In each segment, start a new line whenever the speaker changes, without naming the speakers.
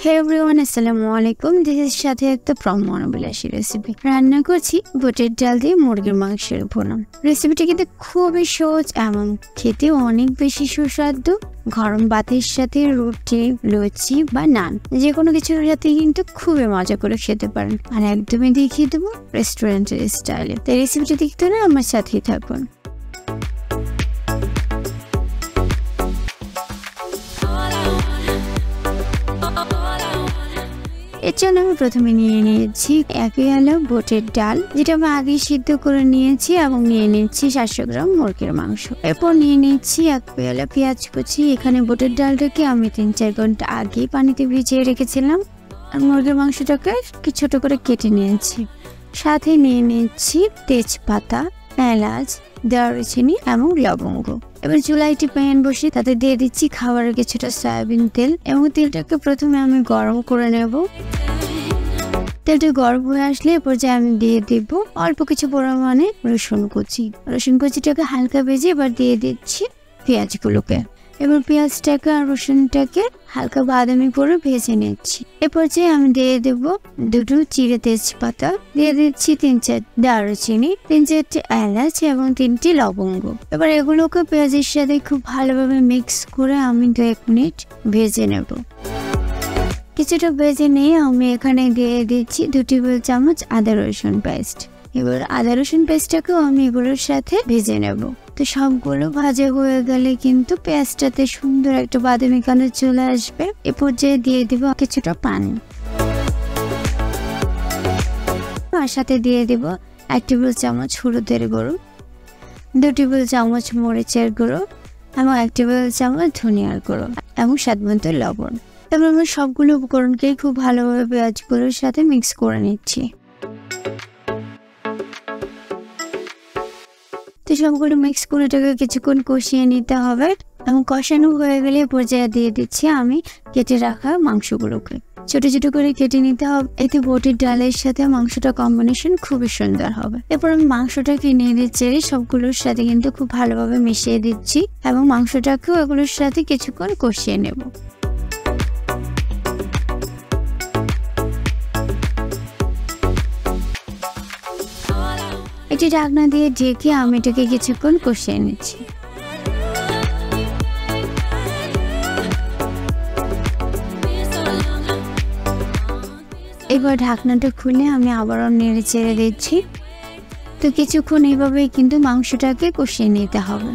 Hey everyone, Assalamualaikum. This is সাথে একটা from মনোবিলাসী recipe. রান্না করছি বুটের ডাল দিয়ে মুরগির মাংসের ভুনা। রেসিপিটি কিন্তু খুবই সহজ এবং খেতে অনেক বেশি সুস্বাদু। গরম ভাতের সাথে রুটি, লুচি বা নান যে কোনো কিছুর সাথে কিন্তু খুবই মজা করে খেতে পারেন। আর একদমই দেখিয়ে দেবো রেস্টুরেন্টের স্টাইলে। তাই রেসিপিটি দেখতে হলে আমার সাথেই থাকুন। এর জন্য আমি প্রথমে নিয়ে নিয়েছি 1 পেয়ালা বুটের ডাল, যেটা আমি আগে সিদ্ধ করে নিয়েছি, এবং নিয়ে নিচ্ছি 700 গ্রাম মুরগির মাংস। এরপর নিয়ে নিচ্ছি 1 পেয়ালা পেঁয়াজ কুচি। এখানে বুটের ডালটাকে আমি 3-4 ঘন্টা আগে পানিতে ভিজিয়ে রেখেছিলাম, আর মুরগির মাংসটাকে ছোট করে কেটে নিয়েছি। সাথে নিয়ে নিচ্ছি তেজপাতা, এলাচ, দারুচিনি এবং লবঙ্গ। এবার চুলায় একটি প্যান বসিয়ে তাতে দিয়ে দিচ্ছি খাবারের কিছুটা সয়াবিন তেল, এবং তেলটাকে প্রথমে আমি গরম করে নেব। তেলটা গরম হয়ে আসলে এ পর্যায়ে আমি দিয়ে দিব অল্প কিছু পরিমাণে রসুন কুচি। রসুন কুচিটাকে হালকা ভেজে এবার দিয়ে দিচ্ছি পেঁয়াজগুলোকে। এবার পেঁয়াজটাকে আর রসুনটাকে হালকা বাদামি করে ভেজে নিচ্ছি। এ পর্যায়ে আমি দিয়ে দেব 2 চিড়ে তেজপাতা, দিয়ে দিচ্ছি 3-4 দারুচিনি, 3-4টি এলাচ এবং 3টি লবঙ্গ। এবার এগুলোকে পেঁয়াজের সাথে খুব ভালোভাবে মিক্স করে আমি 2 মিনিট ভেজে নেব। কিছুটা ভেজে নিয়ে আমি এখানে দিয়ে দিচ্ছি 2 টেবিল চামচ আদা রসুন পেস্ট। এবার আদা রসুন পেস্টটাকেও আমি এগুলোর সাথে ভেজে নেব। তো সবগুলো ভাজা হয়ে গেলে কিন্তু পেঁয়াজটাতে সুন্দর একটা বাদামি কালার চলে আসবে। এ পর্যায়ে দিয়ে দিব কিছুটা পানি, আর সাথে দিয়ে দিব 1 টেবিল চামচ হলুদের গুঁড়ো, 2 টেবিল চামচ মরিচের গুঁড়ো, এবং 1 টেবিল চামচ ধনিয়ার গুঁড়ো, এবং স্বাদমতো লবণ। তারপর আমি সবগুলো উপকরণকে খুব ভালোভাবে পেঁয়াজগুলোর সাথে মিক্স করে নিচ্ছি। তো সবগুলো মিক্স করে এটাকে কিছুক্ষণ কষিয়ে নিতে হবে, এবং কষানো হয়ে গেলে পর্যায়ে দিয়ে দিচ্ছি আমি কেটে রাখা মাংসগুলোকে। ছোট ছোট করে কেটে নিতে হবে, এতে বুটের ডালের সাথে মাংসটা কম্বিনেশন খুবই সুন্দর হবে। এরপর আমি মাংসটাকে নেড়ে চেড়ে সবগুলোর সাথে কিন্তু খুব ভালোভাবে মিশিয়ে দিচ্ছি, এবং মাংসটাকেও এগুলোর সাথে কিছুক্ষণ কষিয়ে নেব। এটি ঢাকনা দিয়ে ঢেকে আমি এটাকে কিছুক্ষণ কষিয়ে নিচ্ছি। এবার ঢাকনাটা খুলে আমি আবারও নেড়ে চেড়ে দিচ্ছি। তো কিছুক্ষণ এইভাবেই কিন্তু মাংসটাকে কষিয়ে নিতে হবে।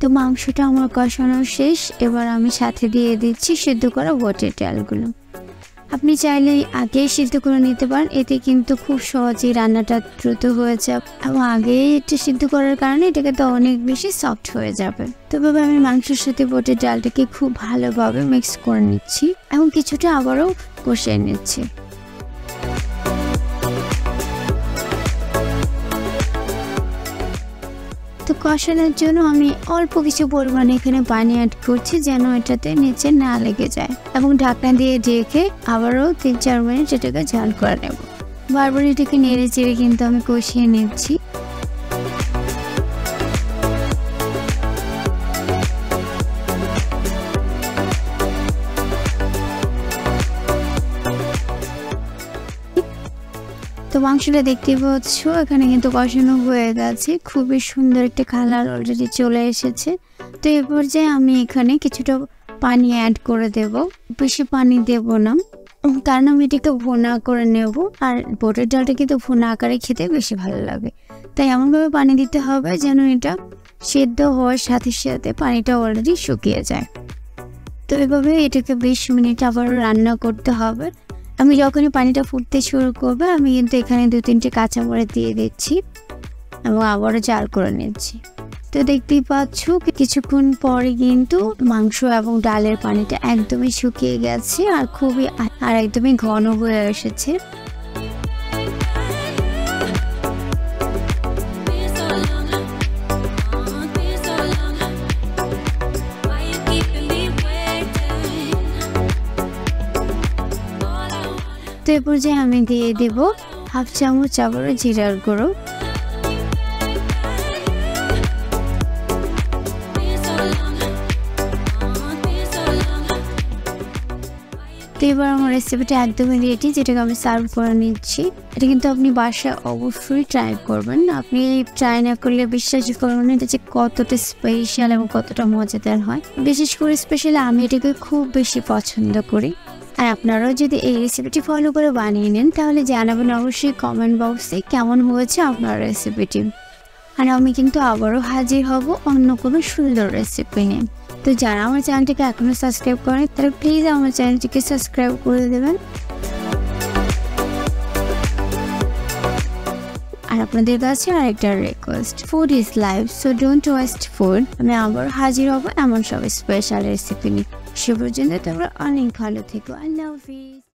তো মাংসটা আমার কষানো শেষ। এবার আমি সাথে দিয়ে দিচ্ছি সিদ্ধ করা বুটের ডালগুলো। আপনি চাইলে আগে সিদ্ধ করে নিতে পারেন, এতে কিন্তু খুব সহজেই রান্নাটা দ্রুত হয়ে যাবে, এবং আগে এটা সিদ্ধ করার কারণে এটাকে তো অনেক বেশি সফট হয়ে যাবে। তবে আমি মাংসের সাথে বুটের ডালটাকে খুব ভালোভাবে মিক্স করে নিচ্ছি, এবং কিছুটা আবারও কষিয়ে নিচ্ছি। তো কষানোর জন্য আমি অল্প কিছু পরিমাণে এখানে পানি অ্যাড করছি, যেন এটাতে নিচে না লেগে যায়, এবং ঢাকনা দিয়ে ঢেকে আবারও 3-4 মিনিট এটাকে ঝাল করে নেব। বারবার এটাকে নেড়ে চেড়ে কিন্তু আমি কষিয়ে নিচ্ছি। তো মাংসটা দেখতে পাচ্ছ এখানে কিন্তু কষানো হয়ে গেছে, খুবই সুন্দর একটা কালার অলরেডি চলে এসেছে। তো এই পর্যায়ে আমি এখানে কিছুটা পানি অ্যাড করে দেব। বেশি পানি দেব না, কারণ আমি এটাকে ভুনা করে নেব, আর বুটের ডালটা কিন্তু ভুনা আকারে খেতে বেশি ভালো লাগে। তাই এমনভাবে পানি দিতে হবে যেন এটা সেদ্ধ হওয়ার সাথে সাথে পানিটা অলরেডি শুকিয়ে যায়। তো এভাবে এটাকে 20 মিনিট আবার রান্না করতে হবে। আমি যখনই পানিটা ফুটতে শুরু করবে আমি কিন্তু এখানে 2-3টে কাঁচামরিচ দিয়ে দিচ্ছি, এবং আবারও জাল করে নিচ্ছি। তো দেখতেই পাচ্ছ কিছুক্ষণ পরে কিন্তু মাংস এবং ডালের পানিটা একদমই শুকিয়ে গেছে, আর একদমই ঘন হয়ে এসেছে। তো এ পর্যায়ে আমি দিয়ে দেব হাফ চামচ আবারও জিরার গুঁড়ো। তো এবার আমার রেসিপিটা একদমই রেডি, যেটাকে আমি সার্ভ করে নিচ্ছি। এটা কিন্তু আপনি বাসায় অবশ্যই ট্রাই করবেন। আপনি ট্রাই না করলে বিশ্বাসই করবেন এটা যে কতটা স্পেশাল এবং কতটা মজাদার হয়। বিশেষ করে স্পেশালি আমি এটাকে খুব বেশি পছন্দ করি। আর আপনারাও যদি এই রেসিপিটি ফলো করে বানিয়ে নেন তাহলে জানাবেন অবশ্যই কমেন্ট বক্সে কেমন হয়েছে আপনার রেসিপিটি। আর আমি কিন্তু আবারও হাজির হব অন্য কোনো সুন্দর রেসিপি নিয়ে। তো যারা আমার চ্যানেলটিকে এখনও সাবস্ক্রাইব করেন তারা প্লিজ আমার চ্যানেলটিকে সাবস্ক্রাইব করে দেবেন। আর আপনাদের কাছে আরেকটা request, food is life, so don't waste food. আমি আবার হাজির হব এমন সব স্পেশাল রেসিপি নিয়ে। সে পর্যন্ত তোমরা অনেক ভালো থেকো। আল্লাহ হাফিজ।